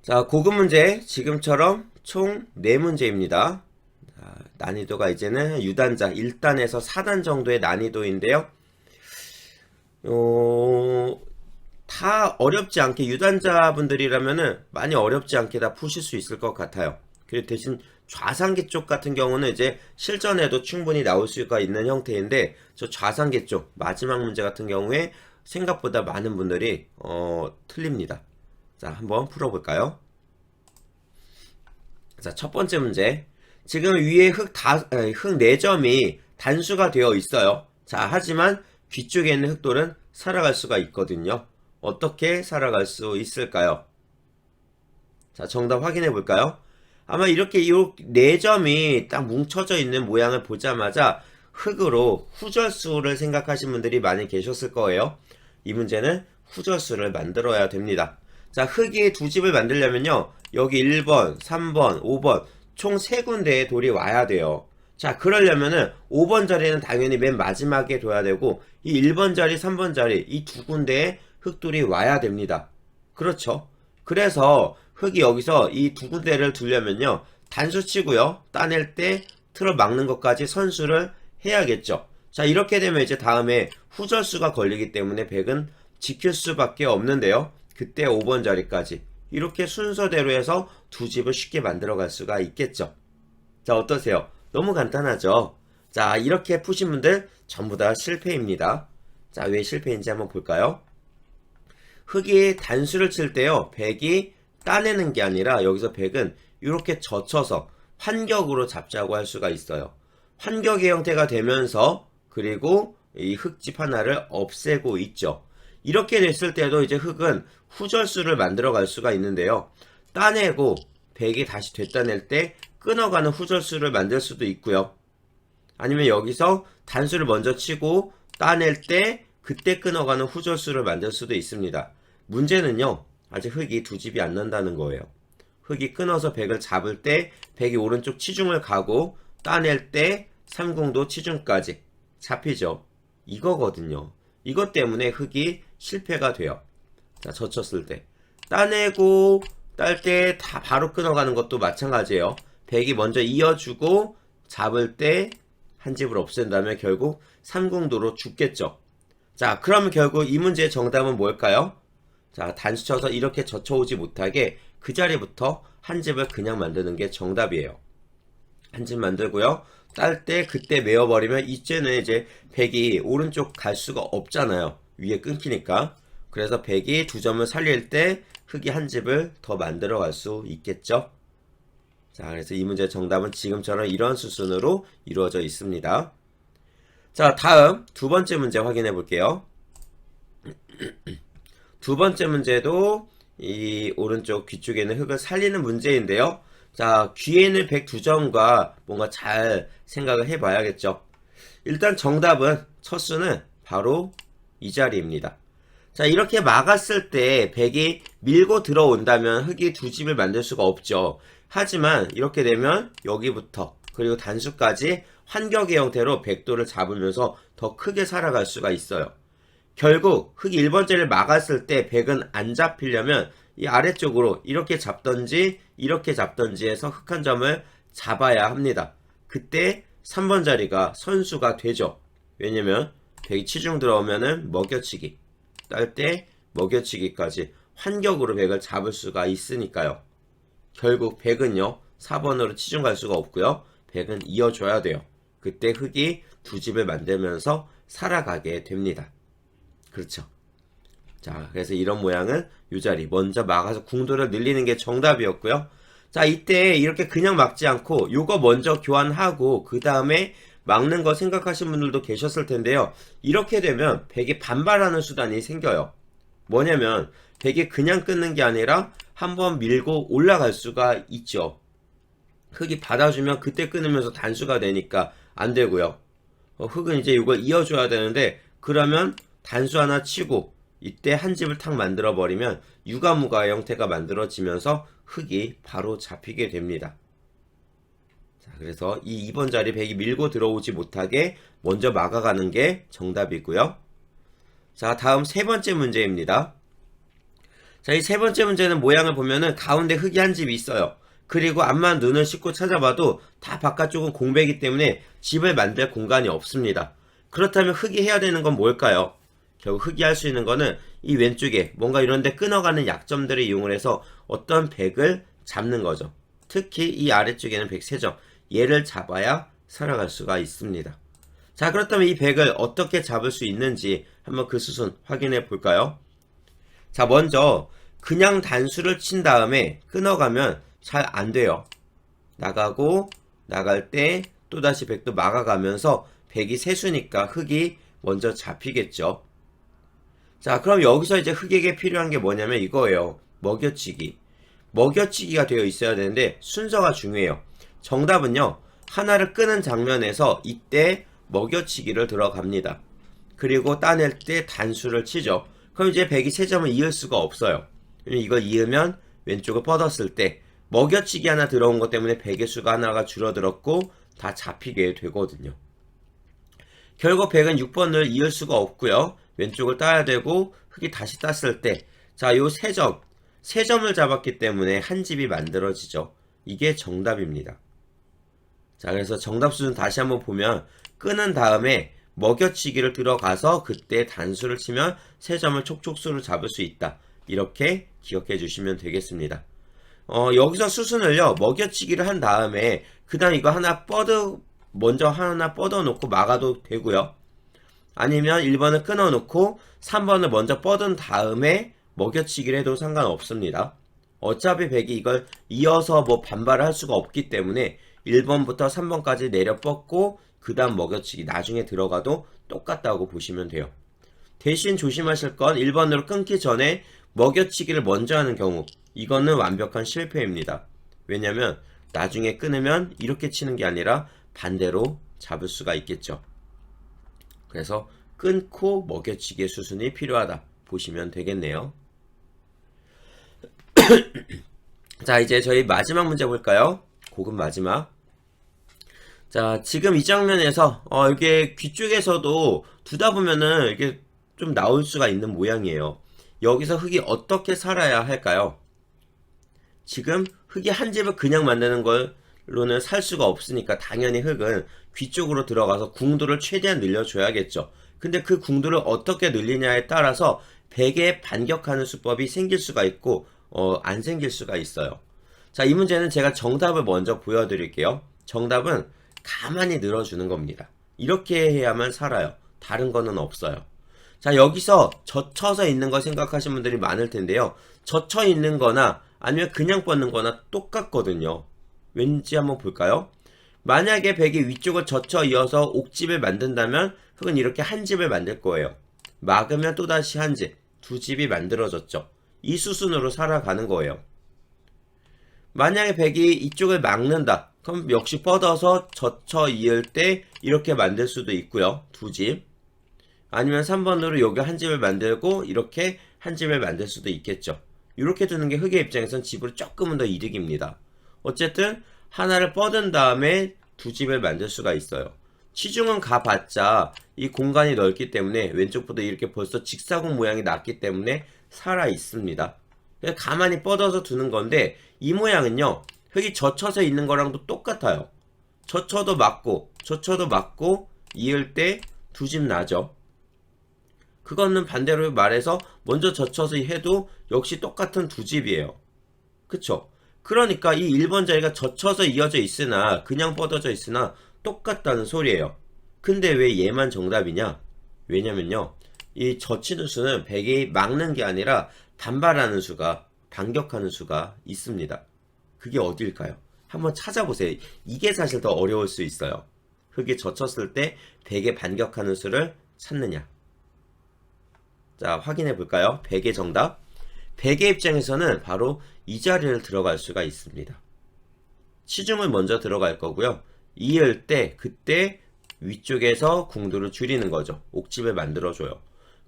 자, 고급 문제 지금처럼 총 4문제입니다. 자, 난이도가 이제는 유단자 1단에서 4단 정도의 난이도인데요. 다 어렵지 않게 유단자분들이라면은 많이 어렵지 않게 다 푸실 수 있을 것 같아요. 그리고 대신 좌상계 쪽 같은 경우는 이제 실전에도 충분히 나올 수가 있는 형태인데, 저 좌상계 쪽 마지막 문제 같은 경우에 생각보다 많은 분들이 틀립니다. 자, 한번 풀어볼까요? 자, 첫 번째 문제. 지금 위에 흙 4점이 단수가 되어 있어요. 자, 하지만 뒤쪽에 있는 흙돌은 살아갈 수가 있거든요. 어떻게 살아갈 수 있을까요? 자, 정답 확인해 볼까요? 아마 이렇게 이 4점이 딱 뭉쳐져 있는 모양을 보자마자 흙으로 후절수를 생각하신 분들이 많이 계셨을 거예요. 이 문제는 후절수를 만들어야 됩니다. 자, 흙이 두 집을 만들려면요, 여기 1번, 3번, 5번 총 3군데의 돌이 와야 돼요. 자, 그러려면은 5번 자리는 당연히 맨 마지막에 둬야 되고, 이 1번 자리, 3번 자리 이 두 군데에 흙돌이 와야 됩니다. 그렇죠? 그래서 흙이 여기서 이 두 군데를 두려면요, 단수 치고요, 따낼 때 틀어 막는 것까지 선수를 해야겠죠. 자, 이렇게 되면 이제 다음에 후절수가 걸리기 때문에 100은 지킬 수밖에 없는데요. 그때 5번 자리까지 이렇게 순서대로 해서 두 집을 쉽게 만들어 갈 수가 있겠죠. 자, 어떠세요? 너무 간단하죠? 자, 이렇게 푸신 분들 전부 다 실패입니다. 자, 왜 실패인지 한번 볼까요? 흙이 단수를 칠 때요, 100이 따내는 게 아니라 여기서 100은 이렇게 젖혀서 환격으로 잡자고 할 수가 있어요. 환격의 형태가 되면서, 그리고 이 흙집 하나를 없애고 있죠. 이렇게 됐을 때도 이제 흙은 후절수를 만들어 갈 수가 있는데요, 따내고 100이 다시 되따낼 때 끊어가는 후절수를 만들 수도 있고요, 아니면 여기서 단수를 먼저 치고 따낼 때 그때 끊어가는 후절수를 만들 수도 있습니다. 문제는요, 아직 흙이 두 집이 안 난다는 거예요. 흙이 끊어서 100을 잡을 때 100이 오른쪽 치중을 가고, 따낼 때 30도 치중까지 잡히죠. 이거거든요. 이것 때문에 흙이 실패가 돼요. 자, 젖혔을 때 따내고 딸 때 다 바로 끊어가는 것도 마찬가지예요. 100이 먼저 이어주고 잡을 때 한 집을 없앤다면 결국 30도로 죽겠죠. 자, 그러면 결국 이 문제의 정답은 뭘까요? 자, 단수 쳐서 이렇게 젖혀오지 못하게 그 자리부터 한 집을 그냥 만드는 게 정답이에요. 한 집 만들고요, 딸 때 그때 메어버리면 이제는 이제 100이 오른쪽 갈 수가 없잖아요. 위에 끊기니까. 그래서 100이 두 점을 살릴 때 흙이 한 집을 더 만들어 갈 수 있겠죠. 자, 그래서 이 문제의 정답은 지금처럼 이런 수순으로 이루어져 있습니다. 자, 다음 두 번째 문제 확인해 볼게요. 두 번째 문제도 이 오른쪽 귀 쪽에 있는 흙을 살리는 문제인데요. 자, 귀에는 102점과 뭔가 잘 생각을 해봐야겠죠. 일단 정답은 첫 수는 바로 이 자리입니다. 자, 이렇게 막았을 때 100이 밀고 들어온다면 흙이 두 집을 만들 수가 없죠. 하지만 이렇게 되면 여기부터 그리고 단수까지 환격의 형태로 100도를 잡으면서 더 크게 살아갈 수가 있어요. 결국 흙이 1번째를 막았을 때 100은 안 잡히려면 이 아래쪽으로 이렇게 잡던지 이렇게 잡던지 해서 흙 한 점을 잡아야 합니다. 그때 3번 자리가 선수가 되죠. 왜냐면 100이 치중 들어오면은 먹여치기, 딸 때 먹여치기까지 환격으로 100을 잡을 수가 있으니까요. 결국 100은요 4번으로 치중 갈 수가 없고요, 100은 이어줘야 돼요. 그때 흙이 두 집을 만들면서 살아가게 됩니다. 그렇죠. 자, 그래서 이런 모양은 이 자리 먼저 막아서 궁도를 늘리는 게 정답이었고요. 자, 이때 이렇게 그냥 막지 않고 요거 먼저 교환하고 그 다음에 막는 거 생각하시는 분들도 계셨을 텐데요. 이렇게 되면 100이 반발하는 수단이 생겨요. 뭐냐면 100이 그냥 끊는 게 아니라 한번 밀고 올라갈 수가 있죠. 흙이 받아주면 그때 끊으면서 단수가 되니까 안 되고요. 흙은 이제 이걸 이어줘야 되는데, 그러면 단수 하나 치고 이때 한 집을 탁 만들어 버리면 유가무가 형태가 만들어지면서 흙이 바로 잡히게 됩니다. 자, 그래서 이 2번 자리 100이 밀고 들어오지 못하게 먼저 막아가는 게 정답이고요. 자, 다음 세 번째 문제입니다. 자, 이 세 번째 문제는 모양을 보면은 가운데 흙이 한 집이 있어요. 그리고 앞만 눈을 씻고 찾아봐도 다 바깥쪽은 공배이기 때문에 집을 만들 공간이 없습니다. 그렇다면 흙이 해야 되는 건 뭘까요? 결국 흙이 할 수 있는 거는 이 왼쪽에 뭔가 이런데 끊어가는 약점들을 이용을 해서 어떤 백을 잡는 거죠. 특히 이 아래쪽에는 103점. 얘를 잡아야 살아갈 수가 있습니다. 자, 그렇다면 이 백을 어떻게 잡을 수 있는지 한번 그 수순 확인해 볼까요? 자, 먼저 그냥 단수를 친 다음에 끊어가면 잘 안 돼요. 나가고 나갈 때 또다시 백도 막아가면서 백이 세수니까 흙이 먼저 잡히겠죠. 자, 그럼 여기서 이제 흙에게 필요한 게 뭐냐면 이거예요. 먹여치기. 먹여치기가 되어 있어야 되는데 순서가 중요해요. 정답은요, 하나를 끄는 장면에서 이때 먹여치기를 들어갑니다. 그리고 따낼 때 단수를 치죠. 그럼 이제 백이 3점을 이을 수가 없어요. 이걸 이으면 왼쪽을 뻗었을 때 먹여치기 하나 들어온 것 때문에 백의 수가 하나가 줄어들었고 다 잡히게 되거든요. 결국 백은 6번을 이을 수가 없고요. 왼쪽을 따야 되고 흙이 다시 땄을 때 자, 요 3점, 3점을 잡았기 때문에 한 집이 만들어지죠. 이게 정답입니다. 자, 그래서 정답 수준 다시 한번 보면 끄는 다음에 먹여치기를 들어가서 그때 단수를 치면 3점을 촉촉수로 잡을 수 있다. 이렇게 기억해 주시면 되겠습니다. 여기서 수순을요, 먹여치기를 한 다음에 그 다음 이거 먼저 하나 뻗어 놓고 막아도 되고요. 아니면 1번을 끊어 놓고 3번을 먼저 뻗은 다음에 먹여치기를 해도 상관없습니다. 어차피 백이 이걸 이어서 뭐 반발을 할 수가 없기 때문에 1번부터 3번까지 내려 뻗고 그 다음 먹여치기 나중에 들어가도 똑같다고 보시면 돼요. 대신 조심하실 건 1번으로 끊기 전에 먹여치기를 먼저 하는 경우, 이거는 완벽한 실패입니다. 왜냐면 나중에 끊으면 이렇게 치는 게 아니라 반대로 잡을 수가 있겠죠. 그래서 끊고 먹여치기의 수순이 필요하다 보시면 되겠네요. 자, 이제 저희 마지막 문제 볼까요? 고급 마지막. 자, 지금 이 장면에서 이게 귀 쪽에서도 두다 보면은 이게 좀 나올 수가 있는 모양이에요. 여기서 흙이 어떻게 살아야 할까요? 지금 흙이 한 집을 그냥 만드는 걸로는 살 수가 없으니까 당연히 흙은 귀 쪽으로 들어가서 궁도를 최대한 늘려줘야겠죠. 근데 그 궁도를 어떻게 늘리냐에 따라서 백에 반격하는 수법이 생길 수가 있고 안 생길 수가 있어요. 자, 이 문제는 제가 정답을 먼저 보여드릴게요. 정답은 가만히 늘어주는 겁니다. 이렇게 해야만 살아요. 다른 거는 없어요. 자, 여기서 젖혀서 있는 거 생각하시는 분들이 많을 텐데요. 젖혀 있는 거나 아니면 그냥 뻗는 거나 똑같거든요. 왠지 한번 볼까요? 만약에 백이 위쪽을 젖혀 이어서 옥집을 만든다면 흙은 이렇게 한 집을 만들 거예요. 막으면 또다시 한 집, 두 집이 만들어졌죠. 이 수순으로 살아가는 거예요. 만약에 백이 이쪽을 막는다. 그럼 역시 뻗어서 젖혀 이을 때 이렇게 만들 수도 있고요. 두 집. 아니면 3번으로 여기 한 집을 만들고 이렇게 한 집을 만들 수도 있겠죠. 이렇게 두는 게 흙의 입장에선 집으로 조금은 더 이득입니다. 어쨌든 하나를 뻗은 다음에 두 집을 만들 수가 있어요. 치중은 가봤자 이 공간이 넓기 때문에 왼쪽보다 이렇게 벌써 직사각 모양이 났기 때문에 살아 있습니다. 가만히 뻗어서 두는 건데 이 모양은요, 흙이 젖혀서 있는 거랑도 똑같아요. 젖혀도 맞고 이을 때 두 집 나죠. 그거는 반대로 말해서 먼저 젖혀서 해도 역시 똑같은 두 집이에요. 그쵸? 그러니까 이 1번 자리가 젖혀서 이어져 있으나 그냥 뻗어져 있으나 똑같다는 소리예요. 근데 왜 얘만 정답이냐? 왜냐면요, 이 젖히는 수는 백이 막는 게 아니라 반발하는 수가, 반격하는 수가 있습니다. 그게 어딜까요? 한번 찾아보세요. 이게 사실 더 어려울 수 있어요. 흙이 젖혔을 때 백에 반격하는 수를 찾느냐. 자, 확인해 볼까요? 백의 정답. 백의 입장에서는 바로 이 자리를 들어갈 수가 있습니다. 치중을 먼저 들어갈 거고요. 이을 때 그때 위쪽에서 궁도를 줄이는 거죠. 옥집을 만들어줘요.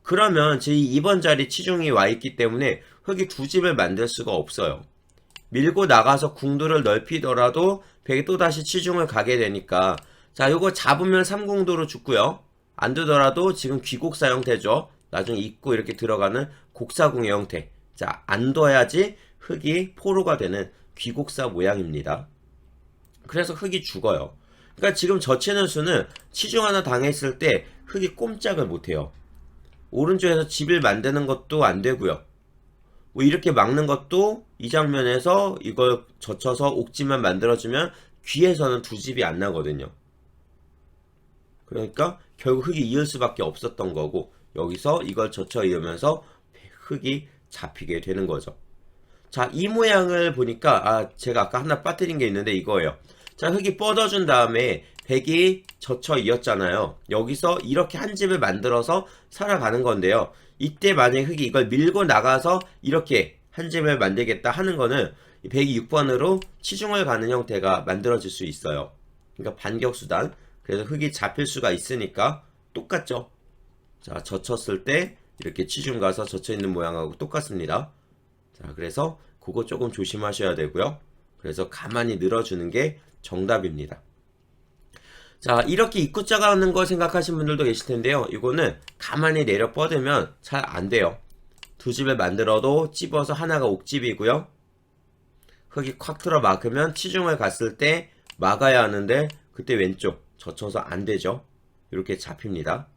그러면 제2번 자리 치중이 와 있기 때문에 흙이 두 집을 만들 수가 없어요. 밀고 나가서 궁도를 넓히더라도 백이 또다시 치중을 가게 되니까, 자, 요거 잡으면 3궁도로 죽고요. 안 되더라도 지금 귀곡사 형태죠. 나중에 입고 이렇게 들어가는 곡사궁의 형태. 자, 안 둬야지 흙이 포로가 되는 귀곡사 모양입니다. 그래서 흙이 죽어요. 그러니까 지금 젖히는 수는 치중 하나 당했을 때 흙이 꼼짝을 못해요. 오른쪽에서 집을 만드는 것도 안 되고요. 뭐 이렇게 막는 것도 이 장면에서 이걸 젖혀서 옥집만 만들어주면 귀에서는 두 집이 안 나거든요. 그러니까 결국 흙이 이을 수밖에 없었던 거고, 여기서 이걸 젖혀 이으면서 흙이 잡히게 되는 거죠. 자, 이 모양을 보니까 제가 아까 하나 빠뜨린 게 있는데 이거예요. 자, 흙이 뻗어준 다음에 백이 젖혀 이었잖아요. 여기서 이렇게 한 집을 만들어서 살아가는 건데요. 이때 만약에 흙이 이걸 밀고 나가서 이렇게 한 집을 만들겠다 하는 거는 106번으로 치중을 가는 형태가 만들어질 수 있어요. 그러니까 반격수단. 그래서 흙이 잡힐 수가 있으니까 똑같죠. 자, 젖혔을 때 이렇게 치중 가서 젖혀 있는 모양하고 똑같습니다. 자, 그래서 그거 조금 조심하셔야 되고요. 그래서 가만히 늘어주는 게 정답입니다. 자, 이렇게 입구자가 하는 거 생각하시는 분들도 계실 텐데요. 이거는 가만히 내려 뻗으면 잘 안 돼요. 두 집을 만들어도 찝어서 하나가 옥집이고요. 흙이 콱 틀어 막으면 치중을 갔을 때 막아야 하는데 그때 왼쪽 젖혀서 안 되죠. 이렇게 잡힙니다.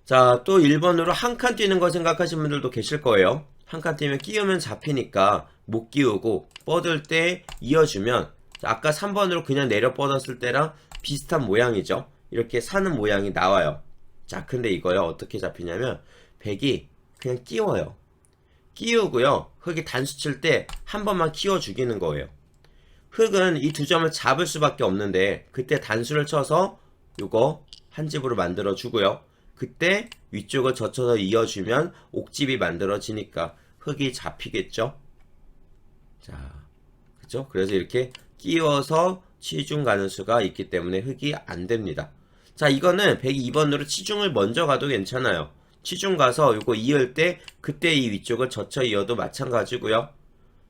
자, 또 1번으로 한 칸 뛰는 거 생각하시는 분들도 계실 거예요. 한 칸 뛰면 끼우면 잡히니까 못 끼우고 뻗을 때 이어주면, 아까 3번으로 그냥 내려 뻗었을 때랑 비슷한 모양이죠. 이렇게 사는 모양이 나와요. 자, 근데 이거요 어떻게 잡히냐면 백이 그냥 끼워요. 끼우고요, 흙이 단수 칠 때 한 번만 끼워 죽이는 거예요. 흙은 이 두 점을 잡을 수밖에 없는데 그때 단수를 쳐서 요거 한 집으로 만들어 주고요. 그때 위쪽을 젖혀서 이어주면 옥집이 만들어지니까 흙이 잡히겠죠. 자, 그죠? 그래서 이렇게 끼워서 치중 가는 수가 있기 때문에 흙이 안 됩니다. 자, 이거는 102번으로 치중을 먼저 가도 괜찮아요. 치중 가서 요거 이을 때 그때 이 위쪽을 젖혀 이어도 마찬가지고요.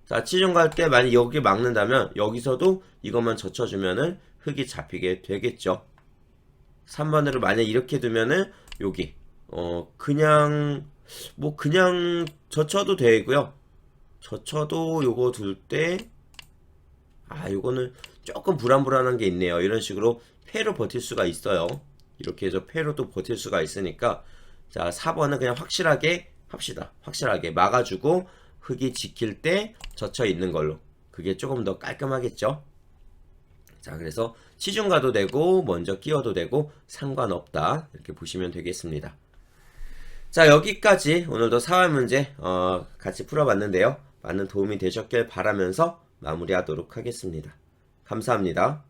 자, 치중 갈 때 만약 여기 막는다면 여기서도 이것만 젖혀주면은 흙이 잡히게 되겠죠. 3번으로 만약 이렇게 두면은 여기 그냥 젖혀도 되고요. 젖혀도 요거 둘 때 요거는 조금 불안불안한 게 있네요. 이런 식으로 패로 버틸 수가 있어요. 이렇게 해서 패로도 버틸 수가 있으니까, 자, 4번은 그냥 확실하게 합시다. 확실하게 막아주고 흙이 지킬 때 젖혀 있는 걸로. 그게 조금 더 깔끔하겠죠. 자, 그래서 치중 가도 되고 먼저 끼워도 되고 상관없다, 이렇게 보시면 되겠습니다. 자, 여기까지 오늘도 사활 문제 같이 풀어봤는데요. 많은 도움이 되셨길 바라면서 마무리하도록 하겠습니다. 감사합니다.